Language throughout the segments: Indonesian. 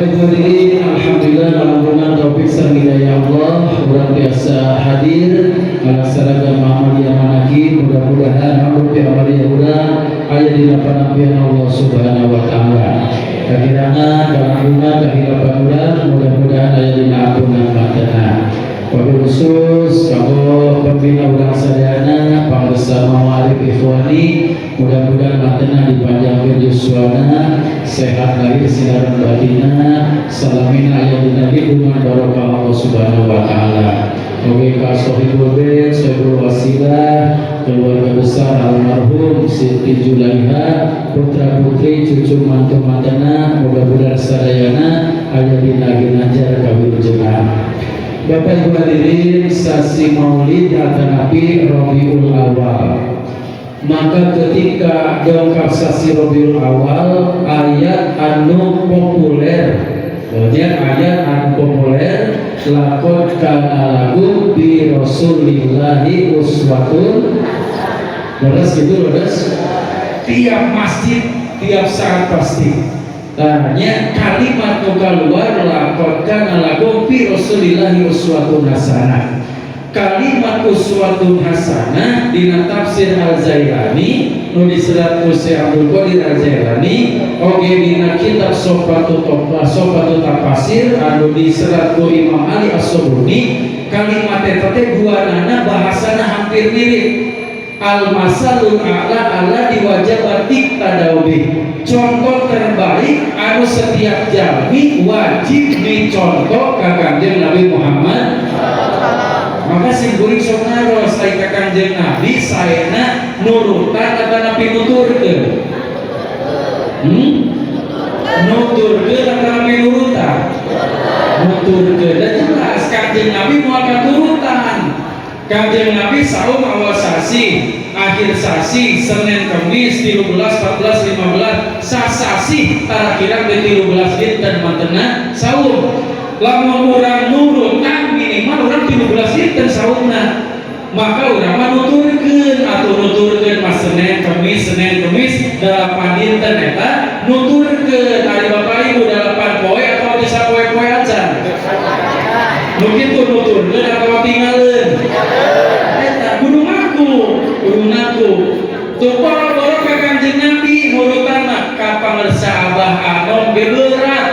Bapak Ibu hadirin, alhamdulillah alhamdulillah taufik sareng hidayah Allah urang biasa hadir melaksanakan Muhammadiyah manaki mudah-mudahan hamdul fi amaliya urang aya dina panampian Allah Subhanahu wa taala. Kahirangan dalam guna kehidupan urang mudah-mudahan aya dina ampunan matana. Wabil khusus kanggo pembina urang sadayana pangresa ma'arif ikhwani mudah-mudahan matana dipanjangkeun yuswana sehat lahir sinaran batina salamina aya dina lindungan barokah Allah Subhanahu wa taala. Mugi ka sahibul bait sahibul wasilah keluarga besar almarhum Siti Julaiha putra putri cucu mantu mantena mudah-mudahan sadayana aya dina ginanjar kawilujengan. Bapak Ibu hadirin, sasi Maulid atau Nabi Rabiul Awal. Maka ketika dongkap sasi Rabiul Awal, ayat anu populer, ayat anu populer, lakon kana lagu bi Rasulillahi uswatun. Leres gitu, leres. Tiap masjid, tiap saat pasti. Tanya kalimat keluar lakon kana lagu bi Rasulillahi uswatun hasanah. Kalimat uswatun hasanah dina tafsir Al-Zailani nu diserat ku Syekh Abdul Qadir Al-Zailani oge dina kitab Sofatut Tafasir anu diserat ku Imam Ali As-Subuni. Kalimat eta teh duanana bahasana hampir mirip. Al-masalul a'la ala diwajabatik tadawbi. Contoh terbaik anu setiap jalmi wajib dicontoh ka Kanjeng Nabi Muhammad. Maka sing kuring sok ngaros lain ka Kanjeng Nabi saena nurutan atau nabi nuturkeun. Nuturkeun atau nabi nurutan? Nuturkeun. Dan jelas Kanjeng Nabi moal katurutan. Kanjeng Nabi saum awal sasi, akhir sasi, Senin Kamis 13, 14, 15, sasasi tarakirang di 13 dinten mantena saum. Lamun urang nurutan minimal urang 13 dinten saumna. Maka urang mah nuturkeun atuh nuturkeun mas Senin Kamis 8 dinten eta nuturkeun ari Bapak Ibu 8 poe atau bisa poe-poe aja. Mungkin tuh nuturkeun atau tinggalin. Gunung aku tuh boro-boro ka Kanjeng Nabi nurutanna ka pangersa Abah Anom ge berat.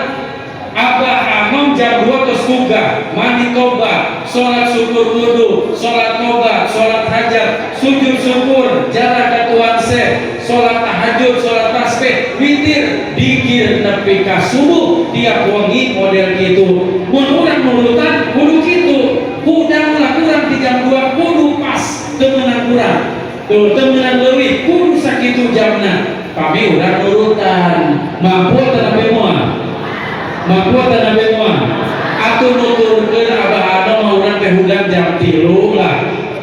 Abah Anom jam 2 tos muga mandi tobat, salat syukur wudu, salat tobat, salat hajat, sujud syukur, jalan ka Tuhan Syekh, salat tahajud, salat tasbih, witir, dikir nepi ka subuh tiap wengi model kitu. Mun urang nurutan kudu kitu. Hudang lah kurang di jam 2 kudu pas temenan kurang. Tuh temenan leuwih kudu sakitu jamna. Kami urang nurutan. Mampu teu nabi moal? Mampu teu nabi moal? Atuh nuturkeun Abah Adam mah urang teh hudang jam 3 lah.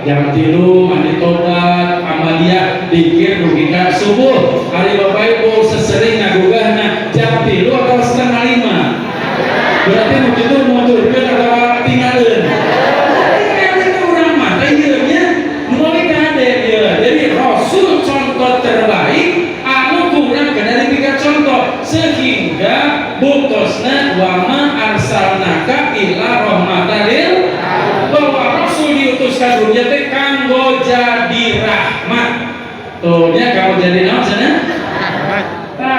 Jam 3 mandi tobat, amalia, dikir dugi ka subuh. Ari Bapak Ibu sesering ngagugahna jam 3 atau setengah 5. Berarti nu kitu nuturkeun atawa tinggalin. Jadi Rasul contoh terbaik anu kurang dari 3 contoh sehingga bukosna wa ma arsalnaka illa rahmatan lil bahwa Rasul diutus ka dunya teh kanggo jadi rahmat. Tuh nya kanggo jadi naon cenah?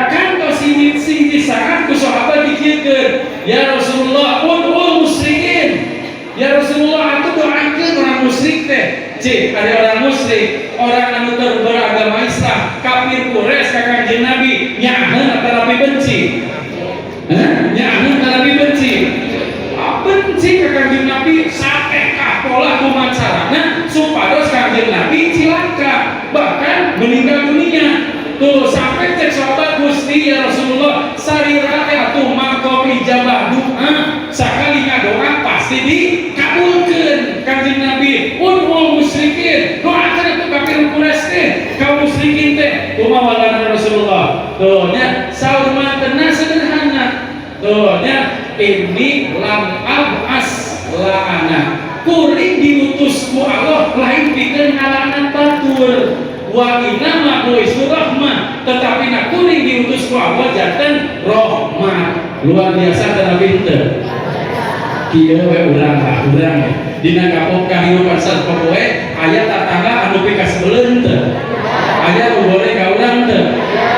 Kan to sing disangat ku sahabat dikirkeun ya Rasulullah ud'ul musyrikin. Ya Rasulullah aku doakeun orang musyrik teh. Cik, ada orang musyrik, orang anu beragama Islam, kafir Quraisy ka Kanjeng Nabi, nyaheun atau Nabi benci? Nyaheun atau Nabi benci? Benci ka Kanjeng Nabi satekah pola kumaha carana supados Kanjeng Nabi cilaka, bahkan meninggal dunia. Tuh sampai cek sahabat Gusti ya Rasulullah, sarira teh atuh mangko ijabah doa, sakali ngadoa pasti dikabulkeun. Kanjeng Nabi ud'ul musyrikin, doakeun atuh kafir Quraisy teh, kaum musyrikin teh kumaha walana Rasulullah. Tuh nya saur mantena sederhana. Tuh nya ini lam ab'as la'ana. Kuring diutus ku Allah lain pikeun ngalanan batur. Wa inna ma buisu rahmah, tetapi nak kuring diutus ku Allah janten rahmat. luar biasa dan pinter kieu we urang lah urang dina kapok kahirupan sapopoe aya tatangga anu pika sebeleun teu aya nu goreng ka urang teu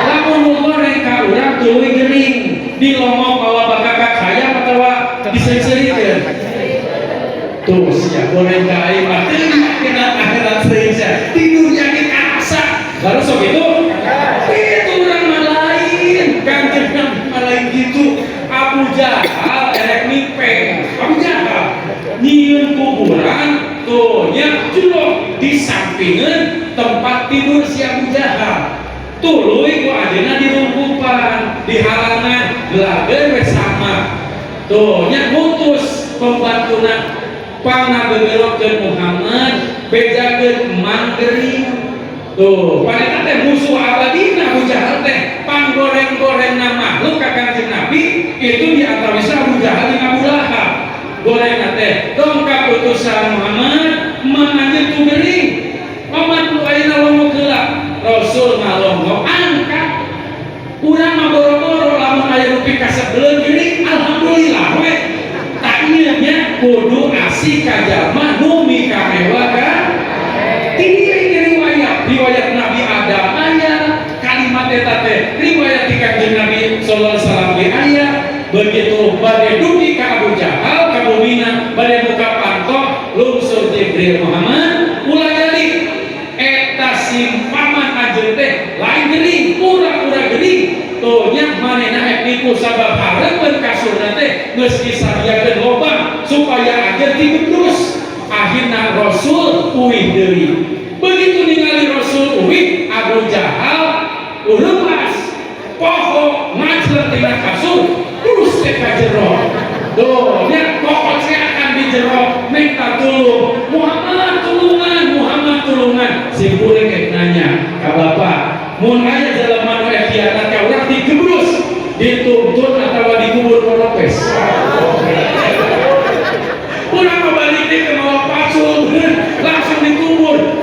lamun nu goreng ka urang tuluy geuning dilongok bawa bakakak hayam atawa disengsirikeun tuh sia goreng ka aing mah teu kena akhirat teuing sia tidur jadi asa baru sok itu urang mah lain Kanjeng Nabi mah lain gitu Abu Jahal erek mipeng Abu Jahal nyieun kuburan tuh nya julok di sampingan tempat tidur si Abu Jahal tuluy ku ajeuna di rumpupan di halangan gelageun we sama tuh nya ngutus pembantuna pangna beberokeun Muhammad bejakeun manggering tuh paneta teh musuh abadina Abu Jahal teh panggoreng-gorengna makhluk ka Kanjeng Nabi itu di antawisa Abu Jahal jeung Abu Lahab gorengna teh dongkap utusan Muhammad manganjeun tu geuring paman tu ayeuna longok heula Rasul ngalongok angkat urang mah boro-boro lamun aya nu pikasebeleun geuring alhamdulillah we tak ieu nya kudu asih ka jalma nu mikamewa ka riwayat Nabi Adam aya kalimat eta teh riwayat Kanjeng Nabi sallallahu alaihi wasallam aya begitu bade dugi ka Abu Jahal ka bumina bade buka pantok lungsur Jibril Muhammad ulah jadi eta simpaman anjeun teh lain geuning pura-pura geuning tuh nya manehna ek nipu sabab hareupeun kasurna teh geus disadiakeun lobang supaya aja tigebrus akhirna Rasul uih deui begitu ningali Rasul uwi Abu Jahal ulepas poho ngajler tina kasur terus teh ka jero doh nya pokok saya akan di jero minta tulung Muhammad tulungan si kuring ek nanya ka bapak mun aya jelema nu khianat ka urang digebrus dituntut atawa dikubur poropes urang balik deui ke mawa pasul langsung dikubur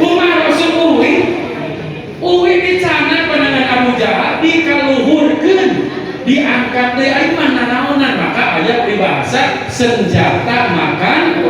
uwi dicana pandangan Abu Jahal dikaluhurkeun diangkat deui aing mah nanaonan maka aya peribahasa senjata makan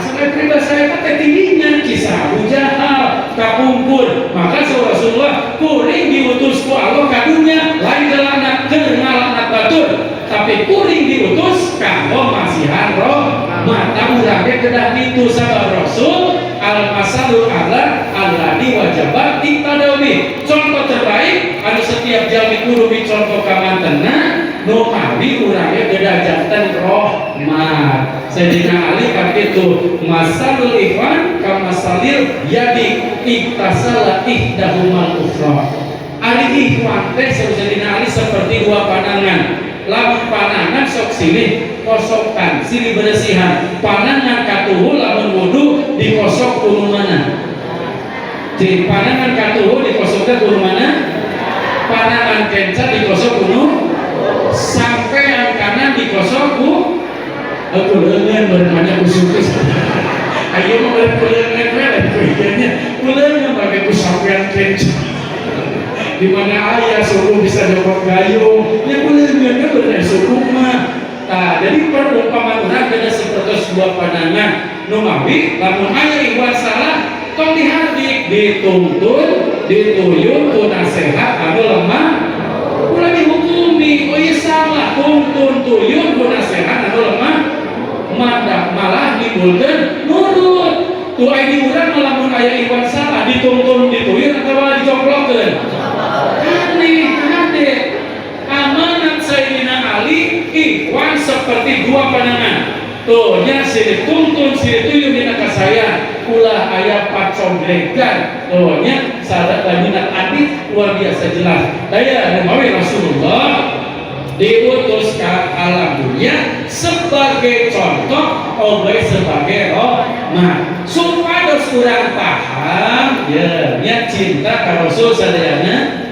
asal peribahasa eta teh tingginya kisah Abu Jahal kakumpul maka Rasulullah kuring diutus ku Allah ka dunya lain galana keur ngalanat batur tapi kuring diutus kanggo masihan roh mata urang ge kedah ditu sabab Rasul al-masalul a'la alladzi wajabat iqtadawi contoh terbaik anu setiap jalmi kudu dicontoh ka mantenna nu abi urang ge beda janten rahmat Sayyidina Ali kan kitu masalul ikhwan ka masalil yadi iktasala ihdahumal ukhra ari ikhwan teh Sayyidina Ali seperti dua pandangan lamun panangan sok silih kosokkan silih beresihan panangan katuhu lamun wudu dikosok kudu mana jadi panangan katuhu dikosokkan kudu mana panangan kenca dikosok kudu sampai yang kanan dikosok ku kulengan bermana kusukis ayo mau kulengan merek kuikannya kulengan pakai kusampean kenca di mana ayah suku bisa dapat gayung ya kulengan kan benar suku mah jadi perumpamaan urang ada seperti sebuah pandangan nu abi lamun aya iwan salah tong dihardik dituntun dituyun ku nasihat anu lemah ulah dihukumi oh iya salah tuntun tuyun ku nasihat anu lemah malah dibulkeun nurut tu aya urang lamun aya iwan salah dituntun dituyun atawa dijoplokeun aneh amanat Sayyidina Ali ikhwan seperti dua pandangan tuh nya si tuntun si tuyun dina ka saya ulah aya paconglegan tuh nya sadat minat adit luar biasa jelas daya mawi Rasulullah diutus ke alam dunia sebagai contoh obai sebagai rahmat supados urang paham ya nya cinta ka Rasul sadayana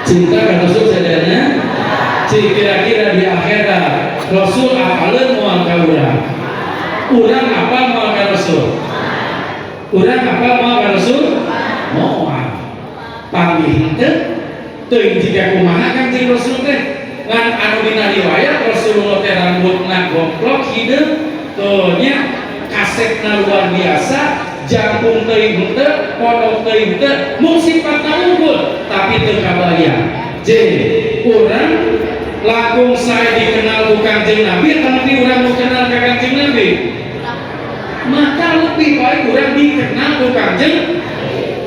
cinta ka Rasul sadayana kira-kira di akhirat Rasul apaleun moal ka urang apa moal ka Rasul urang apa moal ka Rasul moal panggih teu teuing jiga kumaha Kanjeng Rasul teh ngan anu dina riwayat Rasulullah teh rambutna gomplok hideung tuh nya kasetna luar biasa jangkung teuing henteu podok teuing henteu mung sifatna unggul tapi teu kabayang jadi urang langkung saya dikenal ku Kanjeng Nabi tapi urang nu kenal ka Kanjeng Nabi maka lebih baik urang dikenal ku Kanjeng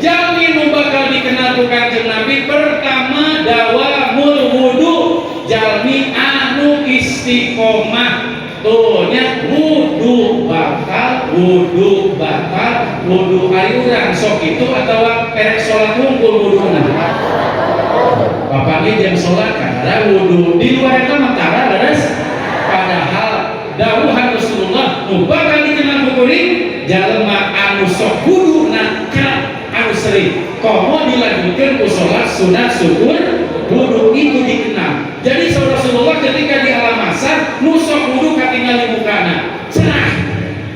jalmi nu bakal dikenal ku Kanjeng Nabi pertama dawamul wudu jalmi anu istiqomah tuh nya wudu batal wudu ari urang sok itu atau erek salat hungkul wuduna bapaknya jam sholat karena wudu di luar itu mentara beres padahal dawuhan Rasulullah nu bakal dikenal kuring jalema anu sok wudu ka anu sering komo dilanjutkan ku sholat sunat syukur wudu itu dikenal jadi Rasulullah ketika di alam asar nu sok wudu katinggal di mukana cerah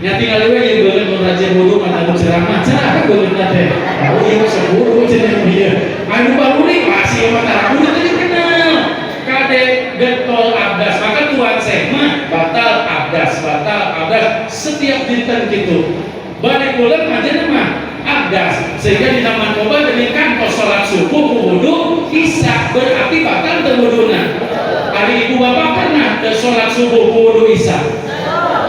nya tinggal we yang beuleum mun rajin wudu mata ceramah cerah beuleum teh oh ieu sok wudu cenah ieu anu baruring pasti mata wudu teh dikenal kade getol abdas maka tuan Syekh mah batal abdas setiap dinten kitu balik bulan aja mah abdas sehingga di taman koba demikian kos salat subuh wudu isya berarti batal teu wuduna hari ibu bapak pernah ke salat subuh wudu isya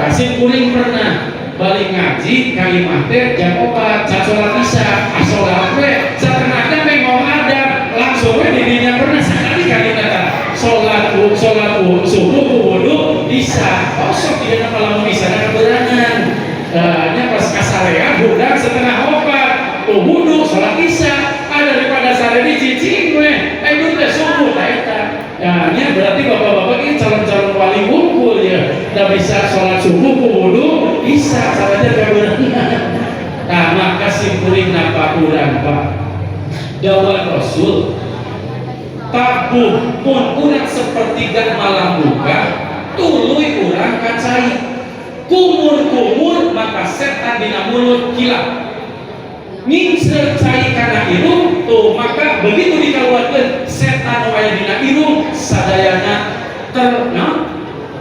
kasih kuring pernah balik ngaji kalimah teh jam 4 cat sholat isya sholat we satenaga mengong ada langsung we dirinya pernah sekali kali kata sholat subuh wudu isya kosong tidak kalau bisa keberangan nya pas kasarea budak setengah 4 wudu sholat isya ada daripada sare di cicing we itu teh subuh eta nya berarti bapak-bapak ini calon-calon wali wungkul ya udah bisa sholat subuh wudu bisa saja kebenaran nah maka simpuling napa urang Pak dawuh Rasul tabuh pun urang sepertiga malam buka tuluy urang kacai kumur maka setan dina mulut kilap ngingser cai kana irung tuh maka begitu dikaluarkeun setan aya dina irung sadayana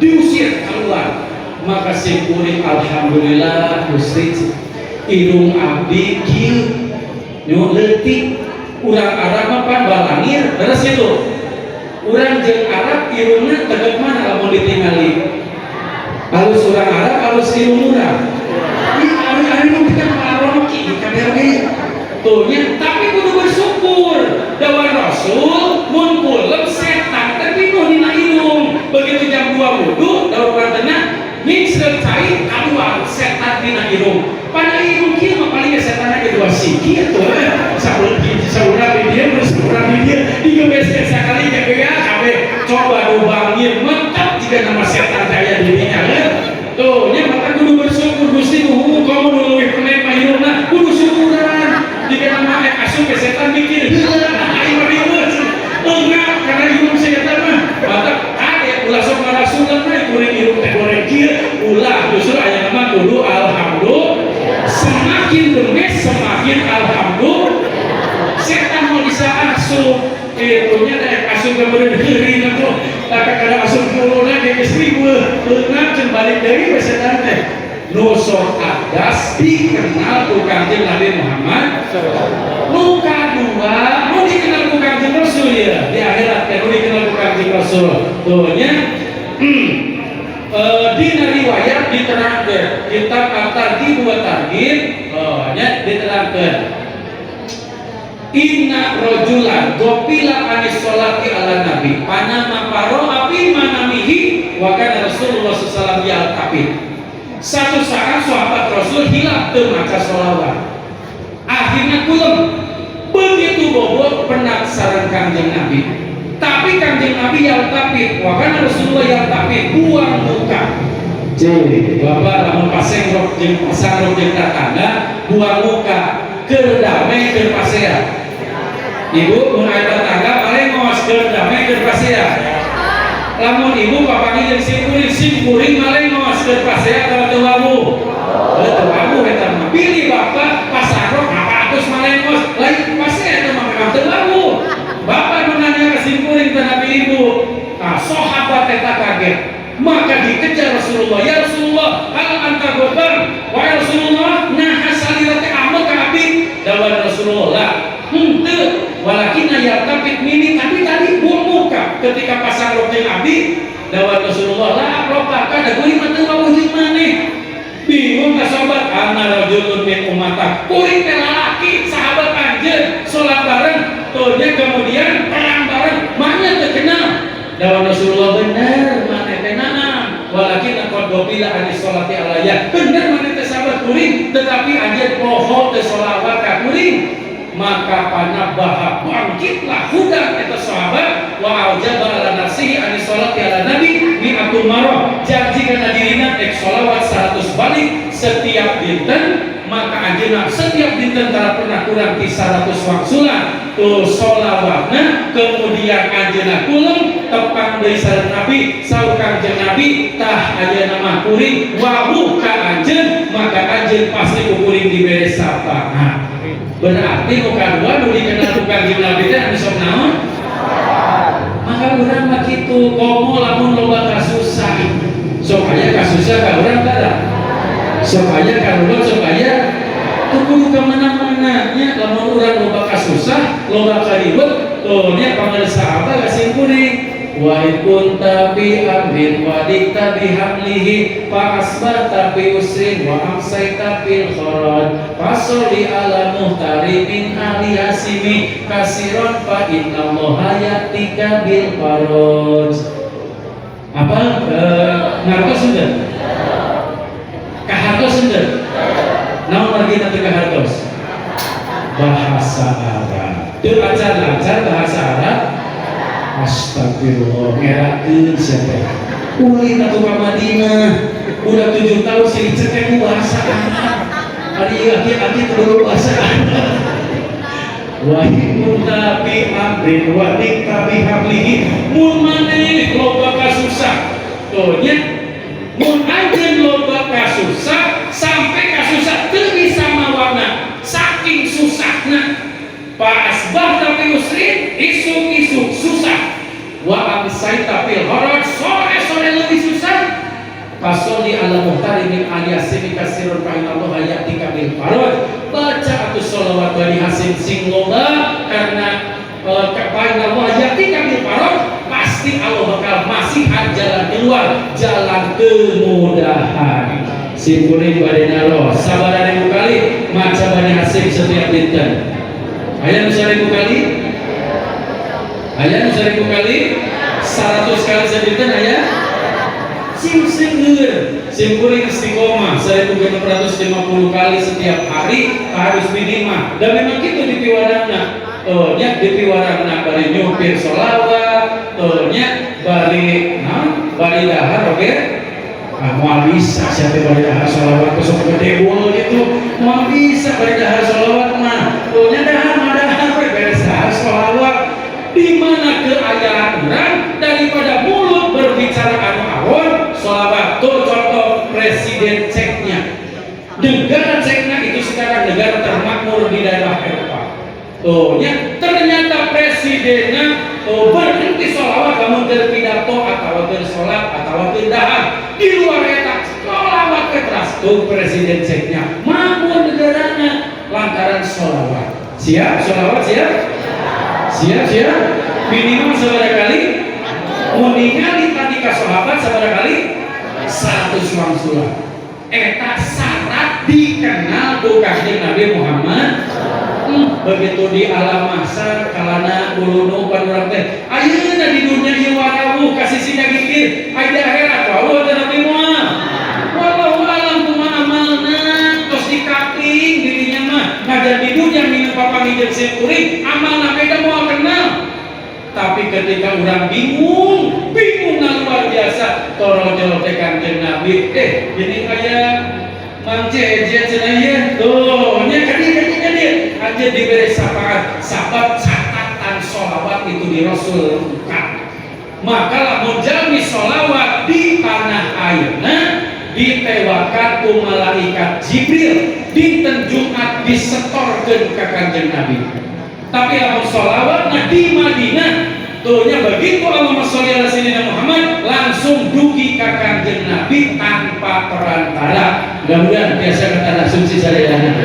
diusir keluar maka simpuling alhamdulillah Gusti irung abdi kieu nyu leutik urang Arab mah pan balangir terus itu urang jeung Arab irungna tegep mana lamun ditingali halus urang Arab halus irung urang ari kita maroki kadang-kadang tuhnya tapi kudu bersyukur dawuh Rasul mun kulem setan tapi nu dina irung begitu jam 2 wudu dawuh pantena mixer cai keluar setan dina irung pada irung kieu mah paling setan ge 2 siki atuh saurang di dia terus saurang di dia digebeskeun sakali ge kabeh coba dubangir mentep jika nama setan daya dirinya tuh nya maka kudu bersyukur Gusti nuhun kamu nuluy pene mahiruna kudu syukuran jika nama asup ke setan mikir ai mariweus enggak karena hirup setan mah batak ade ulah sok ngarasulan mah kuring hirup teh goreng kieu ulah justru aya nama kudu alhamdulillah semakin demes semakin alhamdulillah setan mau bisa asup punya teh asup ke beureun heuring atuh kadang asup kuluna ge geus riweuh beunang ceun balik deui we setan teh nu sok abdas dikenal ku Kanjeng Nabi Muhammad nu kadua nu dikenal ku Kanjeng Rasul ya di akhirat teh nu dikenal ku Kanjeng Rasul tuh nya dina riwayat diterangkeun kitab At-Targhib wa Tarhib nya diterangkeun inna rojulan gopila anis sholati ala nabi panama paro api manamihi wakana Rasulullah SAW yaltafit satu saat sahabat Rasul hilang maca sholawat akhirnya kulem begitu bobot penak sareng Kanjeng Nabi tapi Kanjeng Nabi yaltafit wakana Rasulullah yaltafit buang muka jadi bapak lamun pasang rok jeung tatangga buang muka keur damai keur pasea ibu mun aya tetangga malengos keur damai keur pasea lamun ibu papani jeung simkuring malengos keur pasea ka teu wawu eta mah pilih bapak pasarok ngapatos malengos lain pasea teh mah memang teu wawu bapak nu nanya ka simkuring teh nabi ibu Maka dikejar Rasulullah, ya Rasulullah, hal anta gobar, wahai Rasulullah, nah hasalirate amal ka abdi. Dawuh Rasulullah, henteu, walakinna yartaqid mini, tapi tadi muka ketika pasang rokeng abdi. Dawuh Rasulullah, la rokaka da kuring mah teu wujud maneh. Bingung ka sahabat, ana rajulun min ummata, kuring teh lalaki sahabat anjeun salat bareng, tuhnya kemudian perang bareng, maknya teu kenal. Dawuh Rasulullah, bener maneh teh nanan, walakin qad gobila anis sholati alayya, bener maneh teh sahabat kuring, tetapi anjeun poho teu sholawat ka kuring. Maka panabbaha bangkitlah hudan eta sahabat wa aujaba ala nafsihi anis sholati ala nabi mi'atul marah, janji kana dirina ek sholawat 100 balik setiap dinten. Maka anjeunna setiap dinten tara pernah kurang ti 100 wangsulan tu sholawatna. Kemudian anjeunna kuleng tepang deui sareng nabi, saur kanjeng nabi, tah ayeuna mah kuring wawuh ka anjeun, maka anjeun pasti ku kuring dibere sapana. Berarti muka dua nu dikenal ku kanjeng nabi teh anu sok naon? Maka urang mah kitu, komo lamun loba kasusah, sok aya kasusah ka urang tara, sok aya karulut, sok aya teu kudu ka mana-mana nya. Lamun urang loba kasusah, loba karibet, tuh nya pangarsa apa gasing kuring. Wa kunta bi amrin wa dikta bi hamlihi fa asbata bi usrin wa amsayta bil kharaj fasoli ala muhtari min ahli hasimi kasiron fa inna allaha yatika bil faraj. Apa ngartos seueur kahartos seueur naon margi teh kahartos bahasa Arab teu acar-acar bahasa Arab. Astagfirullah, ngerakeun siapa? Uli atuh ka Madinah, udah 7 tahun sih dicek ku bahasa Arab. Ari aki-aki kudu bahasa Arab. Wa kunta bi amrin wa dikta bi hablihi, mun maneh loba kasusah. Tuh nya, mun anjeun loba kasusah sampai kasusah teu bisa mawarna saking susahna. Pak asbah tapi usrin, isuk-isuk susah. Wa amsayta fil haraj, sore-sore lebih susah. Fasoli ala muhtari min aliasimi kasirun fa inna allaha yatika bil faraj. Baca atuh sholawat bani Hasim sing loba karena fa inna allaha yatika bil faraj, pasti Allah bakal masih jalan keluar, jalan kemudahan. Simpuling badena roh sabaraha kali maca bani Hasim setiap dinten. Ayat nu 1000 kali, ayat nu 1000 kali, 100 kali sedinten ayat. Sim seueur, sim kuring istiqomah 1650 kali setiap hari harus minimal. Dan memang kitu di piwarana. Nya di piwarana bari nyupir sholawat, nya bari bari dahar oge. Moal bisa siapa bari dahar sholawat kusuk gede bol gitu. Moal bisa bari dahar sholawat mah. Nya dahar sholawat di mana keayaan orang daripada mulut berbicara anu awon sholawat. Tuh contoh presiden Ceknya, negara Ceknya itu sekarang negara termakmur di daerah Eropa. Tuhnya ternyata presidennya berhenti sholawat namun berpidato atau bersolat atau berdahar di luar eta sholawat keras. Tuh presiden Ceknya makmur negaranya lantaran sholawat. Siap sholawat siap? Siap minimal seberapa kali? Ningali tadi ka sahabat seberapa kali? 100 wangsulan. Eta syarat dikenal ku kanjeng Nabi Muhammad. Begitu di alam mahsyar kalana ulunu pan urang teh ayeuna di dunia ieu warawu kasih gigir aya di akhirat wawuh teh Nabi Muhammad. Wallahu alam kumaha amalna tos dikapling dirinya mah ngajar di dunia minum papangi jeung sim kuring amalna beda moal kenal. Tapi ketika orang bingung luar biasa, torojol teh kanjeng Nabi, gini kayak mangceje cenah ieu. Tuh, nya kadi anjeun diberi sapaan, sabab catatan sholawat itu di Rasul lengkap. Maka lamun jalmi sholawat di tanah ayeuna ditewakan ku malaikat Jibril dinten Jumat disetorkeun ka kanjeng Nabi. Tapi lamun sholawatna di Madinah Tuhnya begitu Allahumma sholli ala sayyidina Muhammad langsung dugi ka Kanjeng Nabi tanpa perantara. Mudah-mudahan biasa kata asumsi sadayana.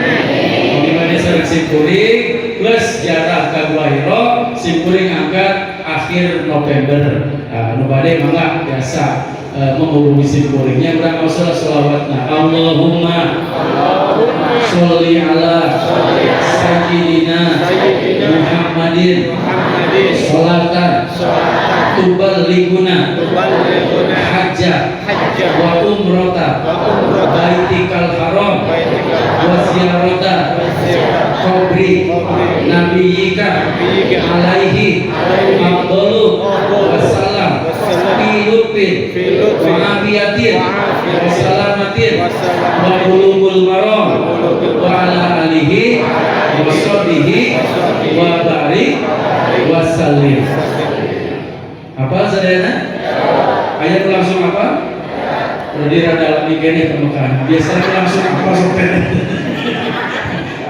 Bagaimana sering simpuring plus jarah ka Gua Hira, simpuring angkat akhir November. Nu bade mangga biasa menghubungi simpuringnya berapa sholawatna. Allahumma sholli ala sayyidina Muhammadin sholatan tuballighuna hajjah wa umrata baitikal haram wa ziyarata qabri nabiyyika alaihi afdalu wassalam fi lutfin wa afiyatin wa salamatin wa qulubul maram wa ala alihi wa sahbihi wa barik wa sallim. Apa sadayana? Ayat langsung apa? Berdiri dalam mikirnya kemekaan. Biasanya langsung apa sopan?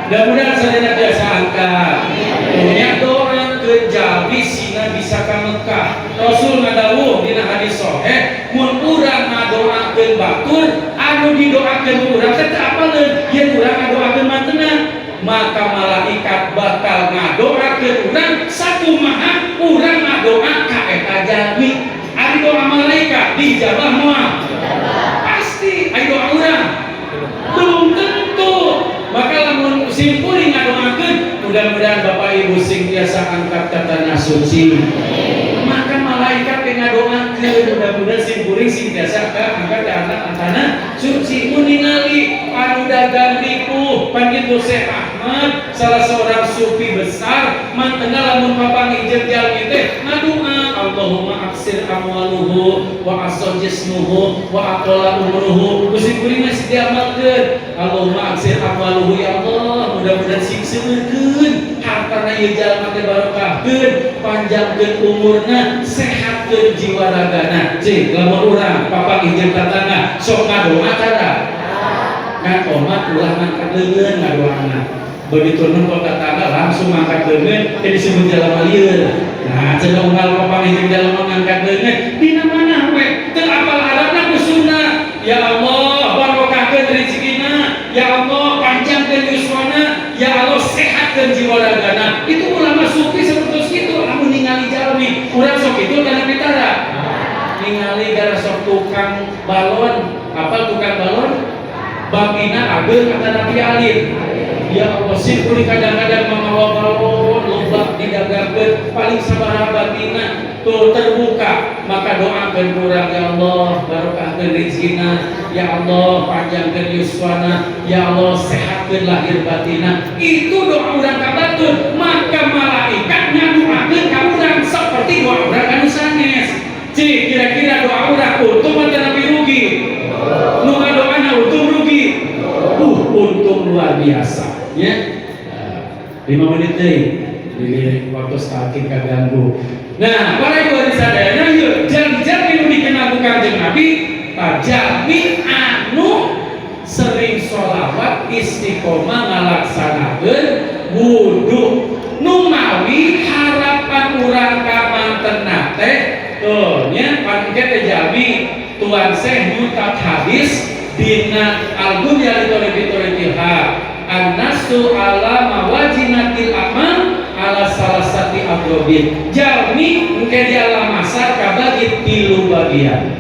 Mudah-mudahan sadayana biasa angkat. Punya doa kejabi sina bisa ka Mekah. Rasul ngadawuh dina hadis sahih, mun urang ngadoakeun batur, anu didoakeun urang teh apaleun? Yen urang ngadoakeun mantenna, maka malaikat bakal ngadoakeun urang sakumaha urang ngadoa ka eta jalmi. Ari doa malaikat dijabah moal. Pasti ari doa urang. Belum tentu. Maka lamun simpuling ngadoakeun, mudah-mudahan Bapak Ibu sing biasa angkat katana suci. Maka malaikat yang ngadoakeun, mudah-mudahan simpuling sing biasa angkat katana suci. Mun ningali anu dagang ripuh panggil Syekh Ahmad, salah seorang sufi besar, mantena lamun papang ijeun jalmi teh ngadoa, Allahumma aksir amwaluhu wa asal jismuhu wa aqala umruhu. Kusi kuring masih diamalkeun. Allahumma aksir amwaluhu ya Allah, mudah-mudahan sing seueurkeun hartana ieu jalma teh barokahkeun, panjangkeun umurna, sehatkeun jiwa ragana. Cing lamun urang papang ijeun tatangga sok ngadoa kada? Kan omat ulah ngangkat leungeun ngadoana. Begitu nun kota tangga langsung ngangkat leungeun teh disebut jalma lieur. Nah, cenah unggal papang ijeun jalma ngangkat leungeun dina mana we? Teu apal adabna ku sunnah. Ya Allah, barokahkeun rezekina. Ya Allah, panjangkeun yuswana. Ya Allah, sehatkeun jiwa ragana. Itu ulama sufi seperti itu. Lamun ningali jalmi, urang sok itu kana pitara. Ningali gara sok tukang balon. Apa tukang balon? Bapina agel kata Nabi Alim. Ya Allah, simpuli kadang-kadang mamawa balon lomba didagangkeun paling sabaraha batina tuh terbuka, maka doakeun urang ya Allah barokahkeun rezekina, ya Allah panjangkeun yuswana, ya Allah sehatkeun lahir batina. Itu doa urang ka batur, maka malaikat ngadoakeun ka urang seperti doa urang anu sanes. Cik, kira-kira doa urang untung atau nabi rugi? Nu ngadoana untung rugi? Untung luar biasa. Ya, 5 menit deh, jadi waktu stalking kaganggu. Nah, para ibu hadirin sadayana, yuk jangan anu dikenal Kanjeng Nabi, jalmi anu sering sholawat istiqomah ngalaksanakeun wudu. Nu mawi harapan urang ka mantenna teh, tuh nya pangke teh jalmi Tuan Syekh nyutat hadis dina Al-Bunya Litoriti-Toritiha An-nasu ala mawajinatil amal ala salasati abrobin. Jalmi engke di alam masar kabagi 3 bagian.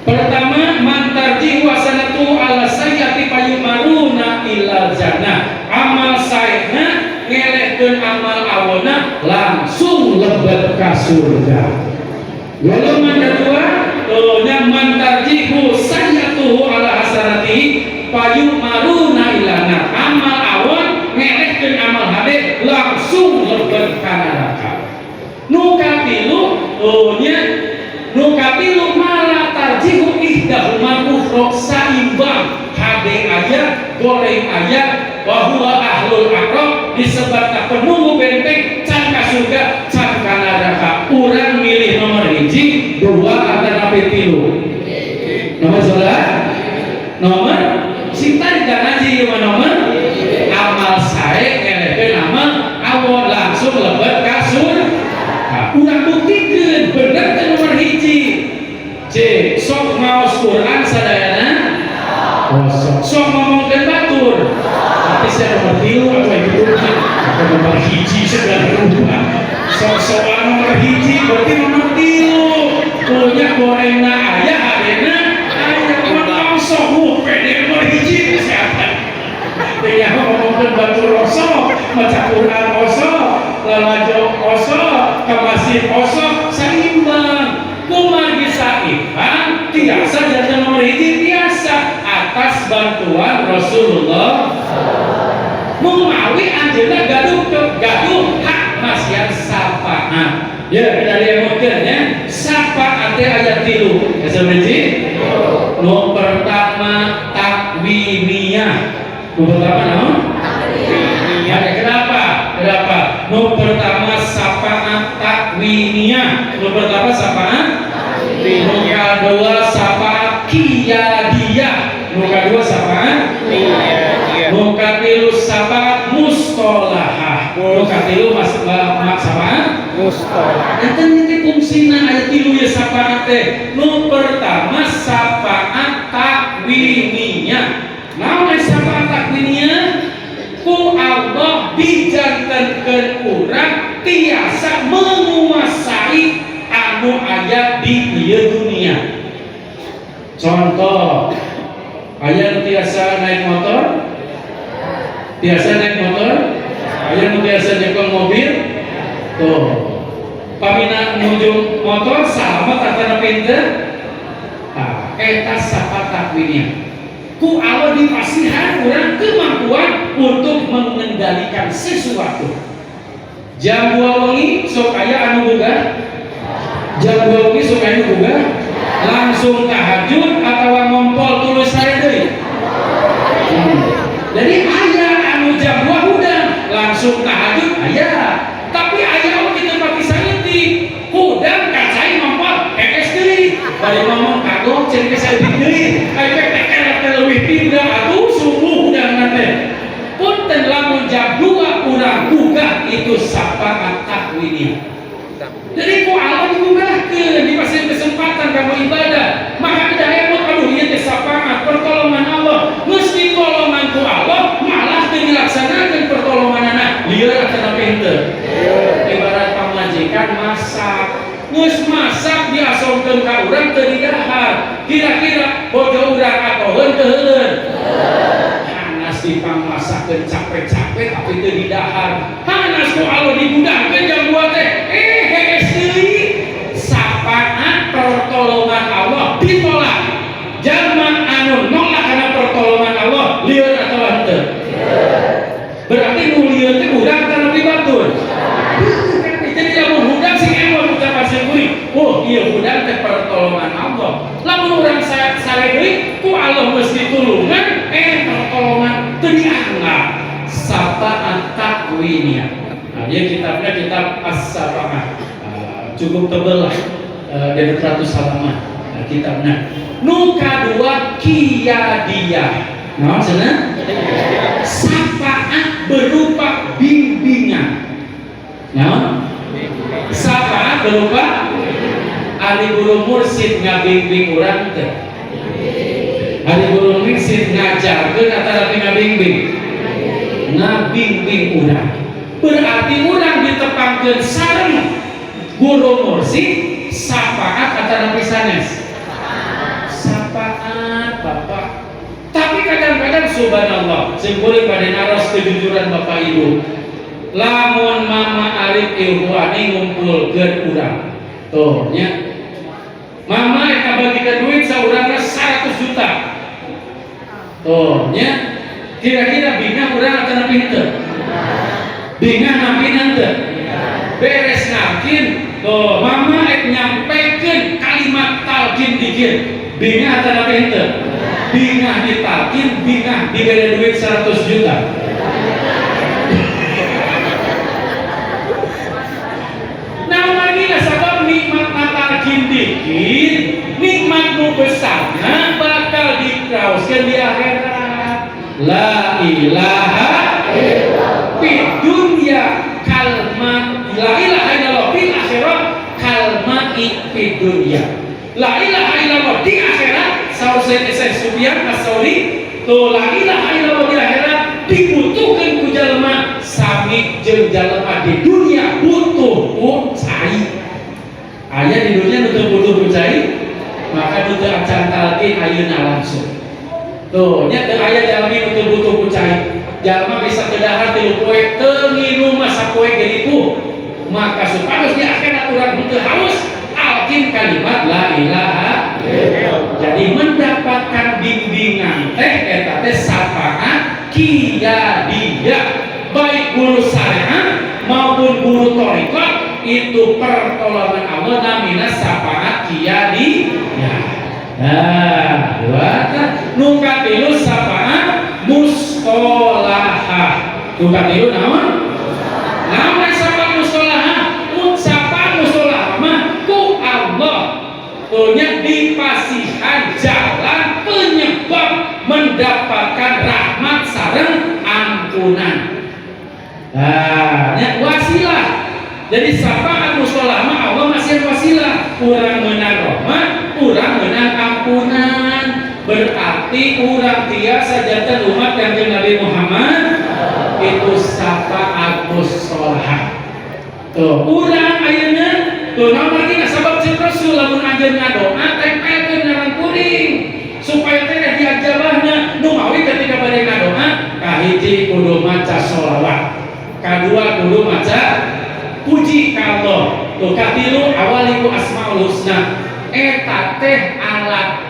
Pertama, mantarji wasanatu ala sayyati payumaruna ilal jannah. Amal saena ngelehkeun amal awona langsung lebet ka surga. Golongan kedua, mantarji sayyatuhu ala hasanati payumaruna ilana. Amal awon ngelehkeun amal hade langsung lebet ka neraka. Nu katilu malah tarjihu ihdahuma ukhra saimbang hade aya goreng aya wa huwa ahlul aqrab disebutna penunggu benteng can ka surga can ka neraka. Urang milih nomor 1, 2 atau napi 3? Nomor salah? Nomor cinta tidak ngaji cuma nomor amal saya ngelehkeun amal awon langsung lebet ka surga. Urang maos Quran sadayana kosong. Sok ngomongkeun batur. Tapi saya nomor 3 atau itu nomor 1 segala rupa. Sok-sokan nomor 1 berarti nomor 3. Punya gorengna aya adena aya kon sok pede nomor 1 kesehatan. Teh ngomongkeun batur kosong, maca Quran kosong, lalajo kosong, ka masjid kosong, saimbang. Kumargi sa'ihan tiasa jatuh nomor 1 tiasa atas bantuan Rasulullah. Mengawi anjeunna gaduh hak masyian sapaan. Ya dari yang mungkinnya sapaan teh aya 3. Asa berarti? Nu pertama takwimiyah. Nu pertama naon? Takwimiyah. Kenapa? Nu pertama sapaan takwimiyah. Nu pertama sapaan nu kedua sapaan qiyadiyah. Nu kedua sapaan qiyadiyah. Nu katilu sapaan mustalahah. Nu katilu sapaan mustalahah. Eta teh fungsina aya 3 ya sapaan teh. Nu pertama sapaan takwimiyah. Naon sapaan takwimiyah? Ku Allah dijantankeun urang tiasa menguasai anu aya di ieu dunia. Contoh, aya nu tiasa naik motor? Tiasa naik motor? Aya nu tiasa nyekel mobil? Tuh. Pamina nuju motor sama tatana pinter? Tah, eta sapa takwinnya. Ku Allah dipasihan urang kemampuan untuk mengendalikan sesuatu. Jam 2 wengi sok aya anu boga? Jam 2 wengi sok aya anu boga? Langsung tahajud atawa ngompol tulus saya deui. Jadi aya anu jam 2 hudang langsung tahajud aya. Tapi aya oge teu pati saeutik. Hudang kacai ngompol ekes deui. Bari ngomong kagok cenah saeutik deui. Aya teker leuwih pindah atuh subuh hudang teh. Punten lamun jam 2 urang buka itu sapaan takwiniyah. Jadi ku Allah digugahkeun dipasieun kesempatan kamu ibadah. Maka tidak emot aduh ieu teh sapaan pertolongan Allah. Geus ditolongan ku Allah malah teu dilaksanakeun pertolonganna. Lieur atuh pinter. Ibarat pamajikan masak. Geus masak diasongkeun ka urang teu didahar. Kira-kira boga urang atoheun teu heuleun. Hanas dipangmasakeun capek-capek tapi teu didahar. Hanas ku Allah digudahkeun jam 2 teh. Sapaan pertolongan Allah ditolak. Jalma anu nolak karena pertolongan Allah lieur atau henteu? Berarti nu lieur teh urang kana pibatur. Jadi lamun hudang sing emot ucapan seueuring. Oh, ieu hudang teh pertolongan Allah. Lamun urang sare deui ku Allah mesti tulungan pertolongan teu dianggap. Sapaan takwiniyah. Nah, ieu kitabnya kitab As-Sapaan. Cukup tebel lah, dari 100 halaman kitabnya. Nu kadua qiyadiyah. Nah, cenah sapaan berupa bimbingan. Nah, sapaan berupa ari guru mursid ngabimbing urang teh. Ari guru mursid ngajarkeun atau ngabimbing? Ngabimbing urang. Berarti urang ditepangkeun sareng guru mursid sapaan kata nabi sanes sapaan bapak. Tapi kadang-kadang subhanallah sekuring pada naros kejujuran bapak ibu, lamun mama arif ilmu ani ngumpulkeun urang tuh nya mama eta bagikan duit saurangna 100 juta tuh nya kira-kira bingah urang atau nabi henteu? Bingah nabi henteu? Beres nakin tuh mama nyampekeun kalimat talqin dikir bingah atau nabi henteu? Bingah ditalqin, bingah diberi duit 100 juta. Nah lagi sabab nikmat talqin dikir, nikmat nu besarna bakal dikraoskeun di akhirat. La ilaha illallah fid dunya kalma la ilaha illallah fil akhirat kalma fid dunya. La ilaha illallah di akhirat saur Sayyid Sufyan As-Tsauri tuh la ilaha illallah di akhirat dibutuhkan ku jalma sami jeung jalma di dunia butuh ku cai. Aya di dunia butuh ku cai, maka butuh acan talqin ayeuna langsung. Tuh nya teu aya jalmi butuh ku cai. Jalma bisa kedahar 3 poe teu nginum masa poe geulipuh. Maka supados di akhirat urang henteu haus alkin kalimat la ilaha illallah. Jadi mendapatkan bimbingan teh eta teh sapaat qiyadiyah, baik guru syariat maupun guru thariqat itu pertolongan Allah namina sapaat qiyadiyah. Nah, dua nu katilu sapaat mustalahah. Nu katilu naon? Naon sapaat mustalahah? Sapaat mustalahah mah ku Allah punya dipasihan jalan penyebab mendapatkan rahmat sareng ampunan. Nah, wasilah. Jadi syafaat mustalahah mah Allah masih wasilah. Urang meunang rahmat, urang meunang ampunan. Berarti urang tiasa janten umat Kanjeng Nabi Muhammad itu syafaat mustalahah. Tuh, urang ayeuna tuh naon lagi sabab cek Rasul lamun anjeun ngadoa tempelkeun ngaran kuring supaya teh diajabahna nu mawi ketika bade ngadoa kahiji kudu maca sholawat, kadua kudu maca puji ka Allah, tuh katilu awaliku asmaul husna. Eta teh alat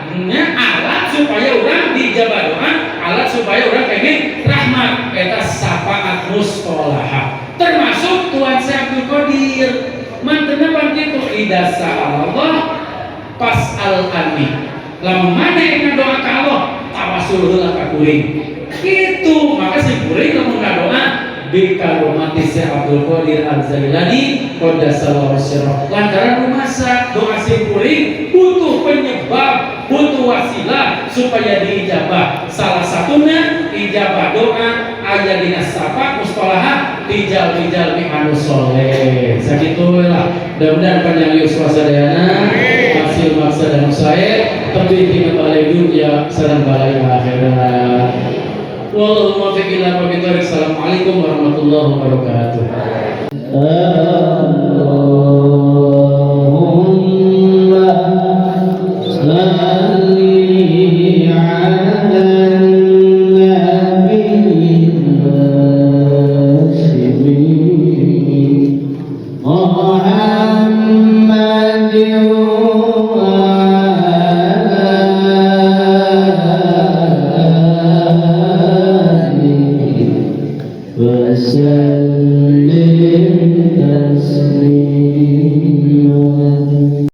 supaya urang dijabah doa, alat supaya urang pengen rahmat. Eta syafaat mustalahah. Termasuk Tuan Syekh Abdul Qadir mantena pan kitu idza Allah pas'al anni. Lamun maneh ngadoa ka Allah tawasul heula ka kuring. Kitu maka si kuring lamun ngadoa bi karomati Syekh Abdul Qadir Al-Zailani qaddasallahu sirrah. Lantaran rumasa doa si kuring butuh penyebab, butuh wasilah supaya diijabah. Salah satunya ijabah doa aya dina syafaat mustalahah rijal-rijal mi anu soleh. Sakitu lah. Mudah-mudahan panjang yuswa sadayana hasil maksa dan usaha tapi tina balai dunia sareng balai akhirat. Wallahu muwaffiq ila aqwamit thoriq. Assalamualaikum warahmatullahi wabarakatuh. محمد